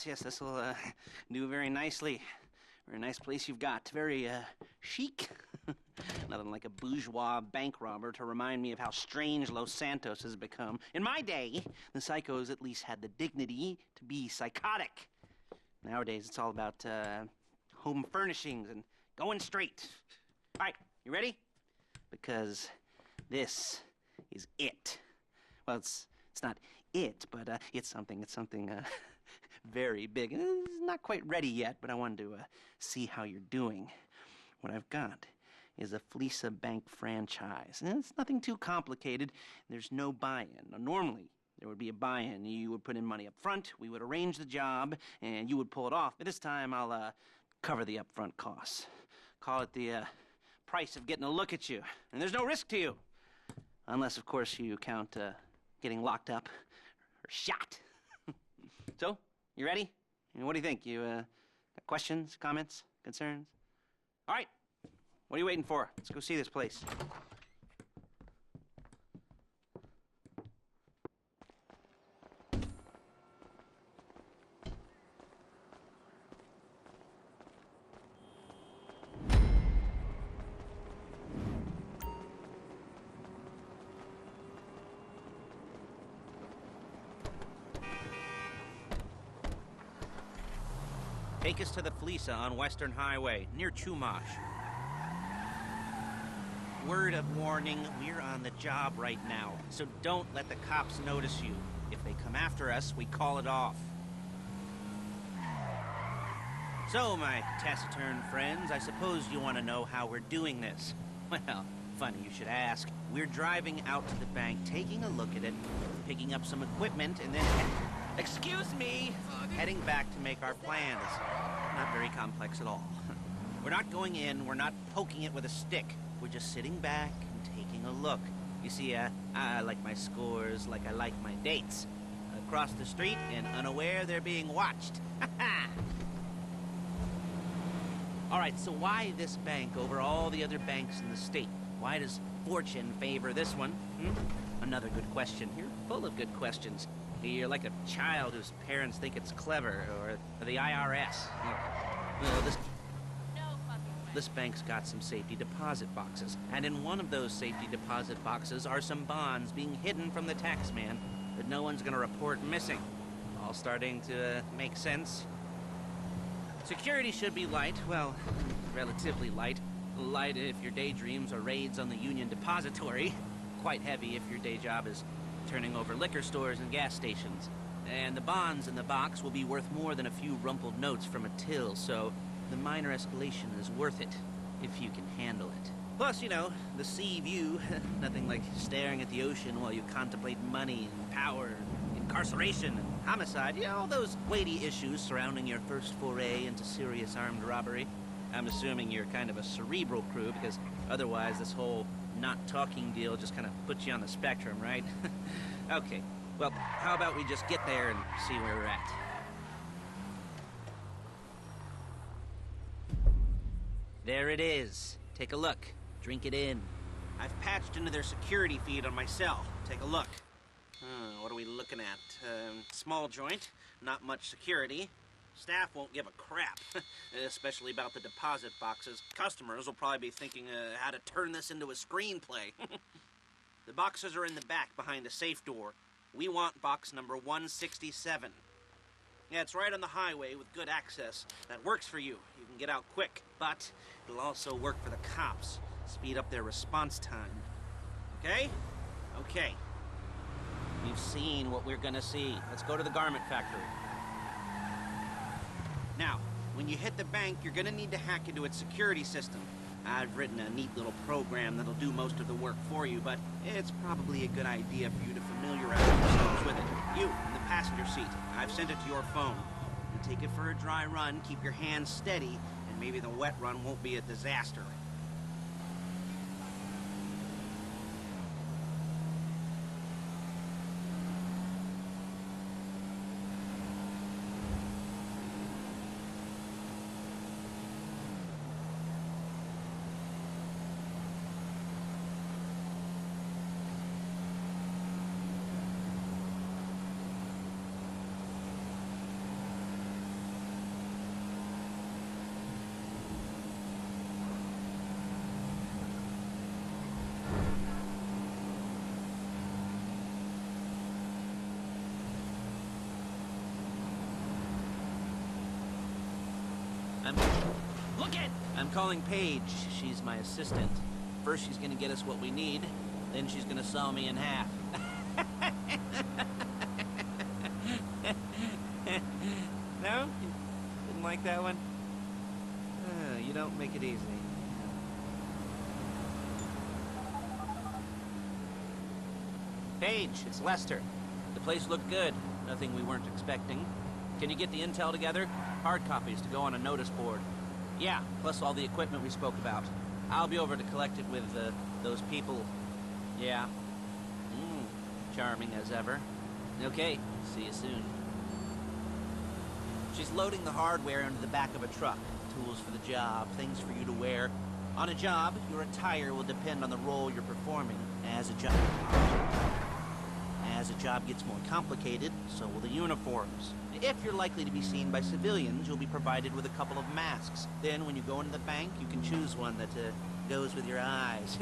yes, this will do very nicely. Very nice place you've got. Very chic. Nothing like a bourgeois bank robber to remind me of how strange Los Santos has become. In my day, the psychos at least had the dignity to be psychotic. Nowadays, it's all about home furnishings and going straight. All right, you ready? Because this is it. Well, it's not it, but it's something very big. It's not quite ready yet, but I wanted to see how you're doing. What I've got is a Fleesa Bank franchise. And it's nothing too complicated. There's no buy-in. Now, normally, there would be a buy-in. You would put in money up front, we would arrange the job, and you would pull it off. But this time, I'll cover the upfront costs. Call it the price of getting a look at you. And there's no risk to you. Unless, of course, you count getting locked up or shot. So, you ready? What do you think? You got questions, comments, concerns? All right. What are you waiting for? Let's go see this place. Take us to the Fleesa on Western Highway, near Chumash. Word of warning, we're on the job right now, so don't let the cops notice you. If they come after us, we call it off. So, my taciturn friends, I suppose you want to know how we're doing this. Well, funny you should ask. We're driving out to the bank, taking a look at it, picking up some equipment, and then... Excuse me! Heading back to make our plans. Not very complex at all. We're not going in, we're not poking it with a stick. We're just sitting back and taking a look. You see, I like my scores like I like my dates. Across the street and unaware they're being watched. All right, so why this bank over all the other banks in the state? Why does fortune favor this one? Another good question. You're full of good questions. You're like a child whose parents think it's clever, or the IRS. Well, this bank's got some safety deposit boxes, and in one of those safety deposit boxes are some bonds being hidden from the tax man that no one's gonna report missing. All starting to make sense. Security should be light, well, relatively light. Light if your daydreams are raids on the Union Depository. Quite heavy if your day job is turning over liquor stores and gas stations. And the bonds in the box will be worth more than a few rumpled notes from a till, so the minor escalation is worth it, if you can handle it. Plus, you know, the sea view, nothing like staring at the ocean while you contemplate money and power, incarceration and homicide, you know, all those weighty issues surrounding your first foray into serious armed robbery. I'm assuming you're kind of a cerebral crew, because otherwise this whole not talking deal just kind of puts you on the spectrum, right? Okay, well, how about we just get there and see where we're at? There it is. Take a look. Drink it in. I've patched into their security feed on my cell. Take a look. What are we looking at? Small joint, not much security. Staff won't give a crap, especially about the deposit boxes. Customers will probably be thinking how to turn this into a screenplay. The boxes are in the back behind a safe door. We want box number 167. Yeah, it's right on the highway with good access. That works for you. You can get out quick, but it'll also work for the cops. Speed up their response time. Okay? Okay. We've seen what we're gonna see. Let's go to the garment factory. Now, when you hit the bank, you're gonna need to hack into its security system. I've written a neat little program that'll do most of the work for you, but it's probably a good idea for you to familiarize yourselves with it. You, in the passenger seat, I've sent it to your phone. You take it for a dry run, keep your hands steady, and maybe the wet run won't be a disaster. I'm calling Paige. She's my assistant. First she's gonna get us what we need, then she's gonna saw me in half. No? You didn't like that one? You don't make it easy. Paige, it's Lester. The place looked good. Nothing we weren't expecting. Can you get the intel together? Hard copies to go on a notice board. Yeah, plus all the equipment we spoke about. I'll be over to collect it with, those people. Yeah. Charming as ever. Okay, see you soon. She's loading the hardware into the back of a truck. Tools for the job, things for you to wear. On a job, your attire will depend on the role you're performing. As a job gets more complicated, so will the uniforms. If you're likely to be seen by civilians, you'll be provided with a couple of masks. Then, when you go into the bank, you can choose one that goes with your eyes.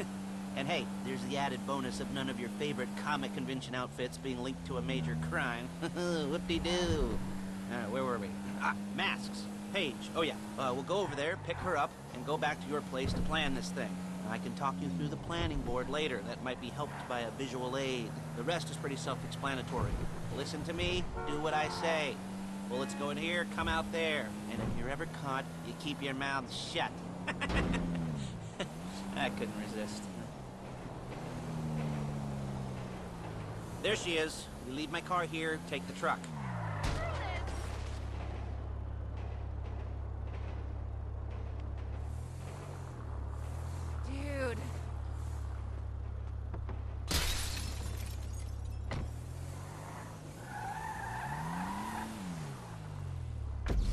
And hey, there's the added bonus of none of your favorite comic convention outfits being linked to a major crime. Whoop-de-doo. Where were we? Masks. Paige. Oh yeah, we'll go over there, pick her up, and go back to your place to plan this thing. I can talk you through the planning board later. That might be helped by a visual aid. The rest is pretty self-explanatory. Listen to me, do what I say. Bullets go in here, come out there. And if you're ever caught, you keep your mouth shut. I couldn't resist. There she is. We leave my car here, take the truck. Dude.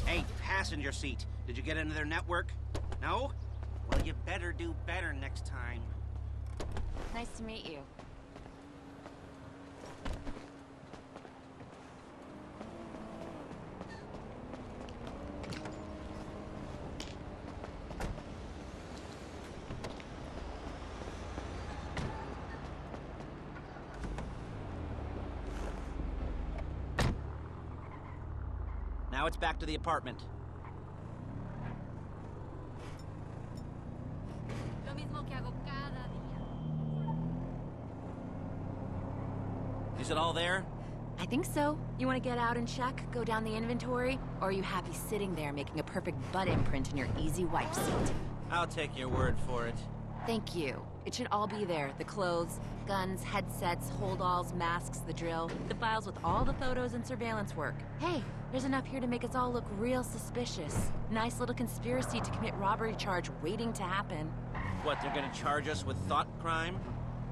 Hey, passenger seat. Did you get into their network? No? Well, you better do better next time. Nice to meet you. Now it's back to the apartment. Lo mismo que hago cada día. Is it all there? I think so. You want to get out and check, go down the inventory, or are you happy sitting there making a perfect butt imprint in your easy wipe seat? I'll take your word for it. Thank you. It should all be there. The clothes, guns, headsets, holdalls, masks, the drill, the files with all the photos and surveillance work. Hey, there's enough here to make us all look real suspicious. Nice little conspiracy to commit robbery charge waiting to happen. What, they're gonna charge us with thought crime?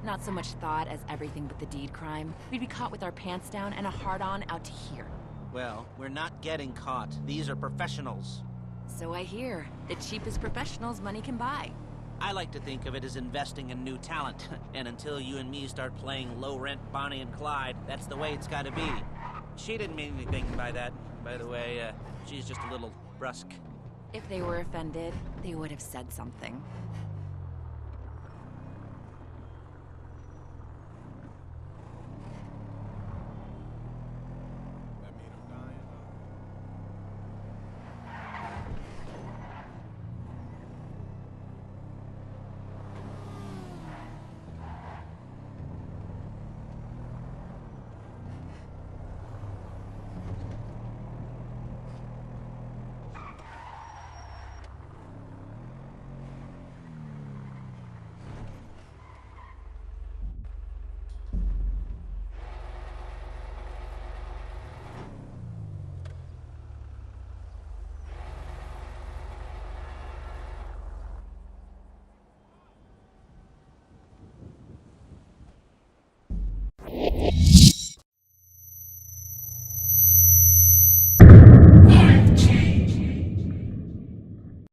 Not so much thought as everything but the deed crime. We'd be caught with our pants down and a hard-on out to here. Well, we're not getting caught. These are professionals. So I hear. The cheapest professionals money can buy. I like to think of it as investing in new talent. And until you and me start playing low-rent Bonnie and Clyde, that's the way it's gotta be. She didn't mean anything by that, by the way. She's just a little brusque. If they were offended, they would have said something.